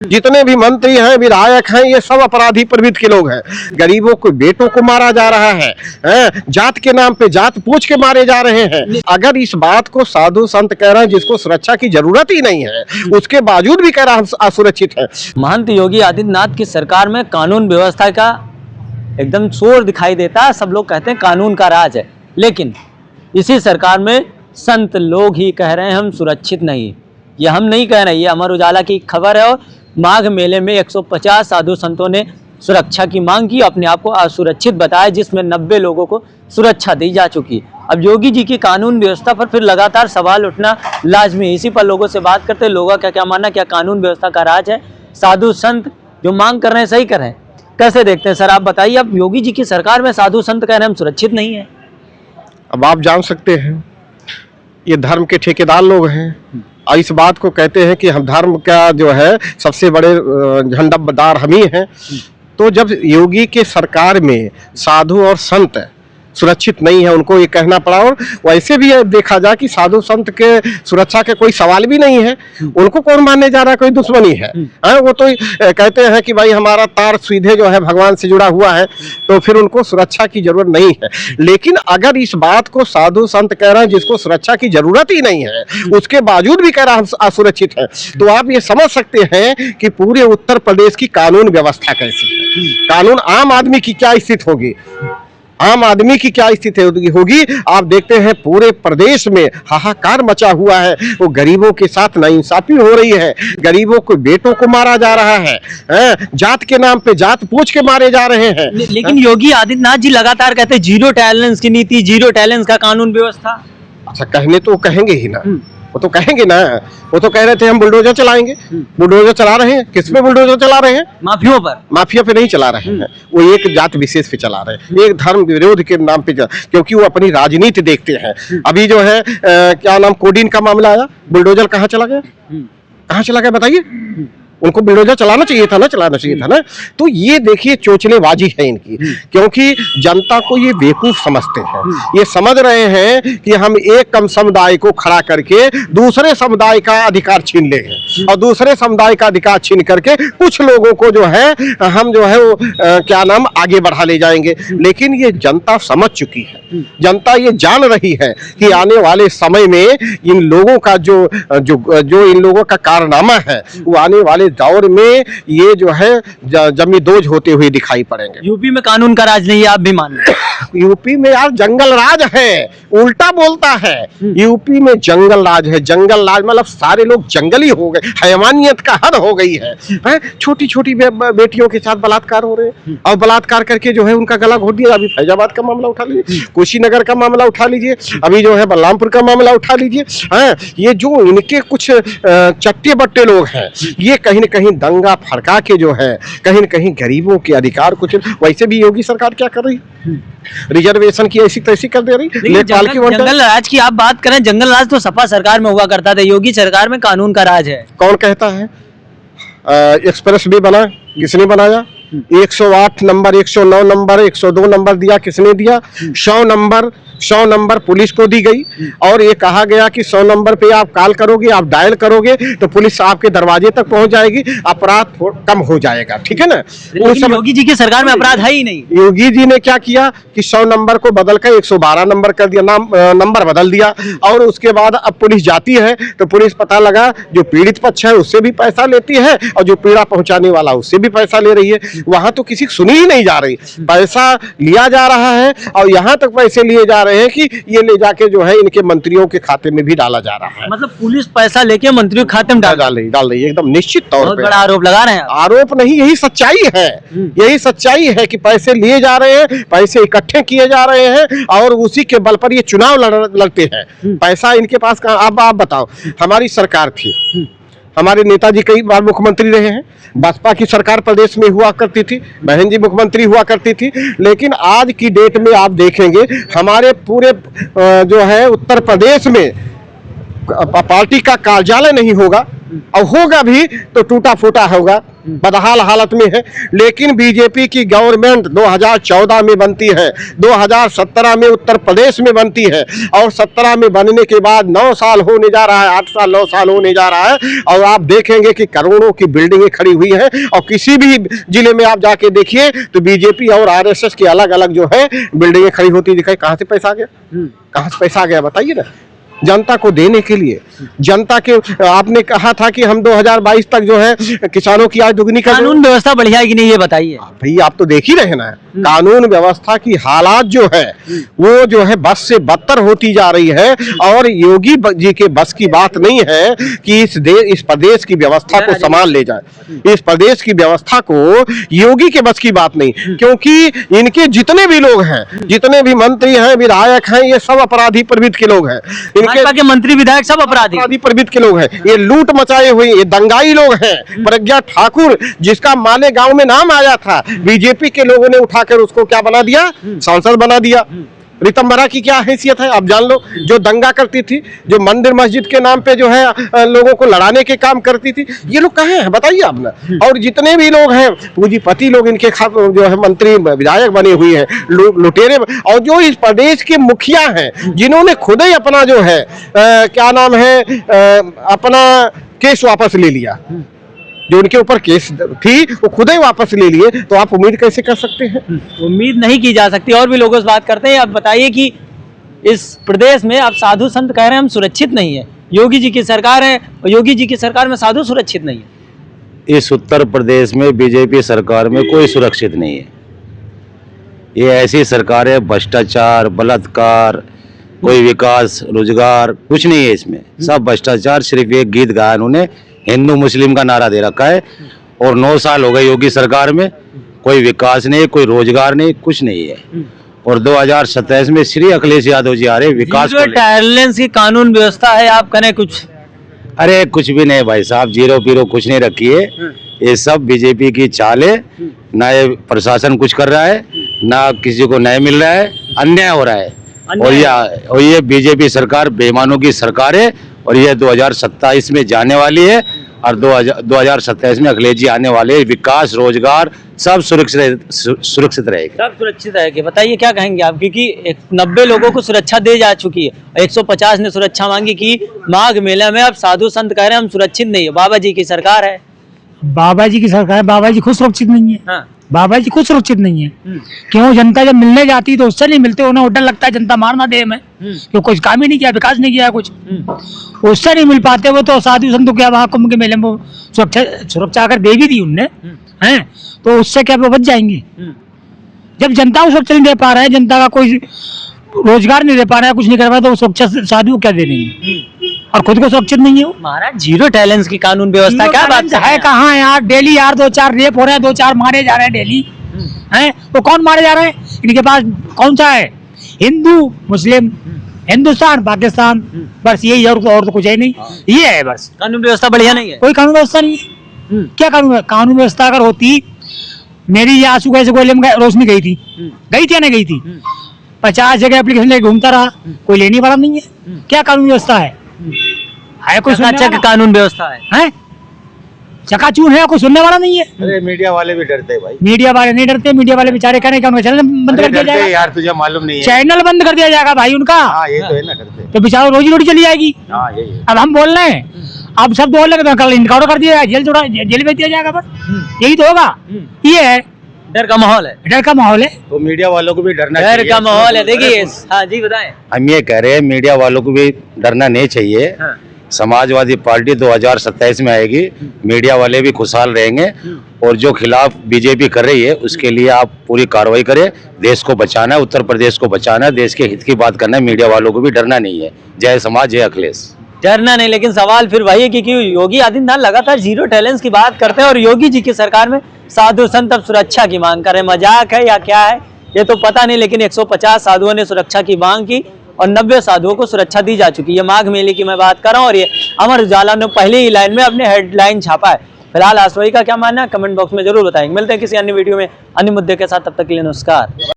जितने भी मंत्री हैं, विधायक हैं, ये सब अपराधी प्रवृत्ति के लोग हैं। गरीबों को, बेटों को मारा जा रहा है, जात के नाम पे जात पूछ के मारे जा रहे हैं। अगर इस बात को साधु संत कह रहे हैं जिसको सुरक्षा की जरूरत ही नहीं है, उसके बावजूद भी कह रहा हम असुरक्षित है। महंत योगी आदित्यनाथ की सरकार में कानून व्यवस्था का एकदम शोर दिखाई देता है। सब लोग कहते हैं कानून का राज है, लेकिन इसी सरकार में संत लोग ही कह रहे हैं हम सुरक्षित नहीं। ये हम नहीं कह रहे, ये अमर उजाला की खबर है। और माघ मेले में 150 साधु संतों ने सुरक्षा की मांग की, अपने आप को असुरक्षित बताया, जिसमें 90 लोगों को सुरक्षा दी जा चुकी। अब योगी जी की कानून व्यवस्था पर फिर लगातार सवाल उठना लाजमी है। इसी पर लोगों से बात करते हैं, लोगों का क्या मानना, क्या कानून व्यवस्था का राज है, साधु संत जो मांग कर रहे हैं सही कर रहे हैं, कैसे देखते हैं? सर आप बताइए, अब योगी जी की सरकार में साधु संत कह रहे हैं हम सुरक्षित नहीं है। अब आप जान सकते हैं ये धर्म के ठेकेदार लोग हैं और इस बात को कहते हैं कि हम धर्म का जो है सबसे बड़े झंडादार हम ही हैं। तो जब योगी के सरकार में साधु और संत सुरक्षित नहीं है, उनको ये कहना पड़ा। और वैसे भी देखा जाए कि साधु संत के सुरक्षा के कोई सवाल भी नहीं है, उनको कौन मानने जा रहा है, कोई दुश्मनी है? वो तो कहते हैं कि भाई हमारा तार सीधे जो है भगवान से जुड़ा हुआ है, तो फिर उनको सुरक्षा की जरूरत नहीं है। लेकिन अगर इस बात को साधु संत कह रहे हैं जिसको सुरक्षा की जरूरत ही नहीं है, उसके बावजूद भी कह रहा हम असुरक्षित है, तो आप ये समझ सकते हैं कि पूरे उत्तर प्रदेश की कानून व्यवस्था कैसी है। कानून आम आदमी की क्या स्थिति होगी, आम आदमी की क्या स्थिति होगी। आप देखते हैं पूरे प्रदेश में हाहाकार मचा हुआ है। वो गरीबों के साथ नाइंसाफी हो रही है, गरीबों को, बेटों को मारा जा रहा है, जात के नाम पे जात पूछ के मारे जा रहे हैं। लेकिन योगी आदित्यनाथ जी लगातार कहते हैं जीरो टॉलरेंस की नीति, जीरो टॉलरेंस का कानून व्यवस्था। अच्छा, कहने तो कहेंगे ही ना, वो तो कहेंगे ना। वो तो कह रहे थे हम बुलडोजर चलाएंगे, बुलडोजर चला रहे हैं। किस पे बुलडोजर चला रहे हैं? माफियों पर। माफिया पे नहीं चला रहे हैं, वो एक जात विशेष पे चला रहे हैं, एक धर्म विरोध के नाम पे, क्योंकि वो अपनी राजनीति देखते हैं। अभी जो है क्या नाम, कोडीन का मामला आया, बुलडोजर कहाँ चला गया, कहाँ चला गया बताइए? उनको बुलडोजर चलाना चाहिए था ना, चलाना चाहिए था ना। तो ये देखिए चोचलेबाजी है इनकी, क्योंकि जनता को ये बेवकूफ समझते हैं। ये समझ रहे हैं कि हम एक कम समुदाय को खड़ा करके दूसरे समुदाय का अधिकार छीन लेंगे, और दूसरे समुदाय का अधिकार छीन करके कुछ लोगों को जो है हम जो है वो क्या नाम आगे बढ़ा ले जाएंगे। लेकिन ये जनता समझ चुकी है, जनता ये जान रही है कि आने वाले समय में इन लोगों का जो इन लोगों का कारनामा है, वो आने वाले दौर में ये जो है जमींदोज होते हुए दिखाई पड़ेंगे। यूपी में कानून का राज नहीं है, आप भी मान रहे हैं? यूपी में यार जंगल राज है, उल्टा बोलता है। यूपी में जंगल राज है, जंगल राज मतलब सारे लोग जंगली हो गए, हैवानियत का हद हो गई है। छोटी छोटी बेटियों के साथ बलात्कार हो रहे हैं, और बलात्कार करके जो है उनका गला घोट दिया। अभी फैजाबाद का मामला उठा लीजिए, कुशीनगर का मामला उठा लीजिए, अभी जो है बलरामपुर का मामला उठा लीजिए। ये जो इनके कुछ चट्टे बट्टे लोग हैं, ये कहीं न कहीं दंगा भड़का के जो है कहीं न कहीं गरीबों के अधिकार कुछ। वैसे भी योगी सरकार क्या कर रही है, रिजर्वेशन की ऐसी तैसी कर दे रही। जंगल राज की आप बात करें, जंगल राज तो सपा सरकार में हुआ करता था, योगी सरकार में कानून का राज है। कौन कहता है? एक्सप्रेस भी बना, किसने बनाया? 108 नंबर, 109 नंबर, 102 नंबर दिया, किसने दिया? 100 नंबर पुलिस को दी गई, और ये कहा गया कि 100 नंबर पे आप कॉल करोगे, आप डायल करोगे तो पुलिस आपके दरवाजे तक पहुंच जाएगी, अपराध कम हो जाएगा। ठीक है ना? योगी जी की सरकार में अपराध है ही नहीं। योगी जी ने क्या किया कि 100 नंबर को बदलकर 112 नंबर कर दिया, नंबर बदल दिया। और उसके बाद अब पुलिस जाती है तो पुलिस पता लगा जो पीड़ित पक्ष है उससे भी पैसा लेती है, और जो पीड़ा पहुंचाने वाला उससे भी पैसा ले रही है। वहां तो किसी सुनी ही नहीं जा रही, पैसा लिया जा रहा है, और यहाँ तक पैसे लिए जा रहे हैं कि ये ले जाके जो है इनके मंत्रियों के खाते में भी डाला जा रहा है। मतलब पुलिस पैसा लेके मंत्रियों के खाते में डाल रही है, एकदम निश्चित तौर पे। बड़ा आरोप लगा रहे हैं। आरोप नहीं, यही सच्चाई है, यही सच्चाई है कि पैसे लिए जा रहे हैं, पैसे इकट्ठे किए जा रहे हैं, और उसी के बल पर ये चुनाव लड़ते हैं। पैसा इनके पास कहाँ? अब आप बताओ, हमारी सरकार थी, हमारे नेताजी कई बार मुख्यमंत्री रहे हैं, बसपा की सरकार प्रदेश में हुआ करती थी, बहन जी मुख्यमंत्री हुआ करती थी। लेकिन आज की डेट में आप देखेंगे हमारे पूरे जो है उत्तर प्रदेश में पार्टी का कार्यालय नहीं होगा, और होगा भी तो टूटा फूटा होगा, बदहाल हालत में है। लेकिन बीजेपी की गवर्नमेंट 2014 में बनती है, 2017 में उत्तर प्रदेश में बनती है, और 17 में बनने के बाद 9 साल होने जा रहा है, 8 साल 9 साल होने जा रहा है, और आप देखेंगे कि करोड़ों की बिल्डिंगें खड़ी हुई हैं। और किसी भी जिले में आप जाके देखिए तो बीजेपी और आरएसएस की अलग अलग जो है बिल्डिंगें खड़ी होती दिखाई। कहाँ से पैसा आ गया, कहाँ से पैसा आ गया बताइए ना। जनता को देने के लिए, जनता के, आपने कहा था कि हम 2022 तक जो है किसानों की आय दुगनी कर, कानून व्यवस्था बढ़िया है कि नहीं ये बताइए। भाई आप तो देख ही रहे ना, कानून व्यवस्था की हालात जो है वो जो है बस से बदतर होती जा रही है। और योगी जी के बस की बात नहीं है कि इस प्रदेश की व्यवस्था को संभाल ले जाए। इस प्रदेश की व्यवस्था को योगी के बस की बात नहीं, क्योंकि इनके जितने भी लोग हैं, जितने भी मंत्री हैं, विधायक हैं, ये सब अपराधी प्रवृत्ति के लोग हैं। भाजपा के मंत्री विधायक सब अपराधी प्रवृत्ति के लोग हैं। ये लूट मचाए हुए ये दंगाई लोग हैं। प्रज्ञा ठाकुर जिसका मालेगांव में नाम आया था, बीजेपी के लोगों ने उठाकर उसको क्या बना दिया, सांसद बना दिया। रितंबरा की क्या हैसियत है आप जान लो, जो दंगा करती थी, जो मंदिर मस्जिद के नाम पे जो है लोगों को लड़ाने के काम करती थी। ये लोग कहाँ हैं बताइए आप ना। और जितने भी लोग हैं पूंजीपति लोग इनके जो है मंत्री विधायक बने हुए हैं, लुटेरे। और जो इस प्रदेश के मुखिया हैं जिन्होंने खुद ही अपना जो है क्या नाम है अपना केस वापस ले लिया, जो उनके ऊपर केस थी वो खुद ही वापस ले लिए, तो आप उम्मीद कैसे कर सकते हैं? उम्मीद नहीं की जा सकती। और भी लोगों से बात करते हैं। आप बताइए कि इस प्रदेश में आप साधु संत कह रहे हैं हम सुरक्षित नहीं है, योगी जी की सरकार है और योगी जी की सरकार में साधु सुरक्षित नहीं है। इस उत्तर प्रदेश में बीजेपी सरकार में कोई सुरक्षित नहीं है। ये ऐसी सरकार है, भ्रष्टाचार, बलात्कार, कोई विकास रोजगार कुछ नहीं है इसमें, सब भ्रष्टाचार। सिर्फ एक गीत गाया उन्होंने, हिंदू मुस्लिम का नारा दे रखा है। और 9 साल हो गए योगी सरकार में, कोई विकास नहीं, कोई रोजगार नहीं, कुछ नहीं है। और 2027 में श्री अखिलेश यादव जी आ रहे विकास को। टैलेंस की कानून व्यवस्था है, आप करें कुछ? अरे कुछ भी नहीं भाई साहब, जीरो पीरो कुछ नहीं रखी है। ये सब बीजेपी की चाल है। ना ये प्रशासन कुछ कर रहा है, ना किसी को न्याय मिल रहा है, अन्याय हो रहा है। और ये बीजेपी सरकार बेईमानों की सरकार है। और ये 2027 में जाने वाली है, और 2027 में अखिलेश जी आने वाले। विकास रोजगार सब सुरक्षित रहेगी, सब सुरक्षित रहेगी। बताइए क्या कहेंगे आप, क्योंकि 90 लोगों को सुरक्षा दे जा चुकी है, 150 ने सुरक्षा मांगी कि माघ मेला में अब साधु संत कह रहे हैं हम सुरक्षित नहीं है। बाबा जी की सरकार है, बाबा जी की सरकार, बाबा जी खुद सुरक्षित नहीं है। हाँ। बाबा जी खुद सुरक्षित नहीं है। क्यों? जनता जब मिलने जाती है तो उससे नहीं मिलते, उन्हें डर लगता है जनता मार ना दे हमें, क्यों कुछ काम ही नहीं किया, विकास नहीं किया कुछ, उससे नहीं मिल पाते वो। तो साधु संत क्या वहाँ कुंभ के मेले में सुरक्षा अगर दे भी दी उनने, हैं, तो उससे क्या वो बच जाएंगे? जब जनता को सुरक्षा नहीं दे पा रहा है, जनता का कोई रोजगार नहीं दे पा रहा है, कुछ नहीं कर पा रहा, तो सुरक्षा साधु क्या दे देंगे? और खुद को सुरक्षित नहीं हो। महाराज जीरो टैलेंस की कानून व्यवस्था क्या बात है? कहाँ यार, डेली यार 2-4 रेप हो रहे हैं, 2-4 मारे जा रहे हैं डेली, हैं? तो कौन मारे जा रहे हैं? इनके पास कौन सा है? हिंदू मुस्लिम, हिंदुस्तान पाकिस्तान, बस यही है, और तो कुछ है नहीं। ये है बस। कानून व्यवस्था बढ़िया नहीं है, कोई कानून व्यवस्था नहीं है। क्या कानून व्यवस्था अगर होती, मेरी ये आंसू कैसे गोले में रोशनी गई थी या नहीं गई थी? 50 जगह एप्लीकेशन लेके घूमता रहा, कोई लेने वाला नहीं है। क्या कानून व्यवस्था है कोई चकाचक कानून व्यवस्था है? चकाचून है, कोई सुनने वाला नहीं है। अरे मीडिया वाले भी डरते हैं भाई। मीडिया वाले नहीं डरते, मीडिया वाले बेचारे कहने का उनका चैनल बंद कर दिया जाएगा यार, तुझे मालूम नहीं है? चैनल बंद कर दिया जाएगा भाई उनका। ये तो है ना, डरते। तो बेचारा रोजी रोटी चली जाएगी। अब हम बोल रहे हैं, अब सब बोल रहे, कल इनकाउंटर कर दिया जाएगा, जेल भेज दिया जाएगा, बस यही तो होगा। ये है, डर का माहौल है, डर का माहौल है। तो मीडिया वालों को भी डरना डर चाहिए। का माहौल है। देखिए, हाँ जी बताएं। हम ये कह रहे हैं मीडिया वालों को भी डरना नहीं चाहिए। हाँ। समाजवादी पार्टी 2027 में आएगी, मीडिया वाले भी खुशहाल रहेंगे। और जो खिलाफ बीजेपी कर रही है उसके लिए आप पूरी कार्रवाई करें। देश को बचाना है, उत्तर प्रदेश को बचाना है, देश के हित की बात करना है। मीडिया वालों को भी डरना नहीं है। जय समाज, जय अखिलेश। डरना नहीं, लेकिन सवाल फिर वही है कि योगी आदित्यनाथ लगातार जीरो टैलेंस की बात करते हैं और योगी जी की सरकार में साधु संत अब सुरक्षा की मांग कर रहे हैं। मजाक है या क्या है ये तो पता नहीं, लेकिन 150 साधुओं ने सुरक्षा की मांग की और 90 साधुओं को सुरक्षा दी जा चुकी है। ये माघ मेले की मैं बात कर रहा हूँ और ये अमर उजाला ने पहले ही लाइन में अपने हेडलाइन छापा है। फिलहाल आसवाई का क्या मानना है कमेंट बॉक्स में जरूर बताएंगे। मिलते हैं किसी अन्य वीडियो में अन्य मुद्दे के साथ, तब तक के लिए नमस्कार।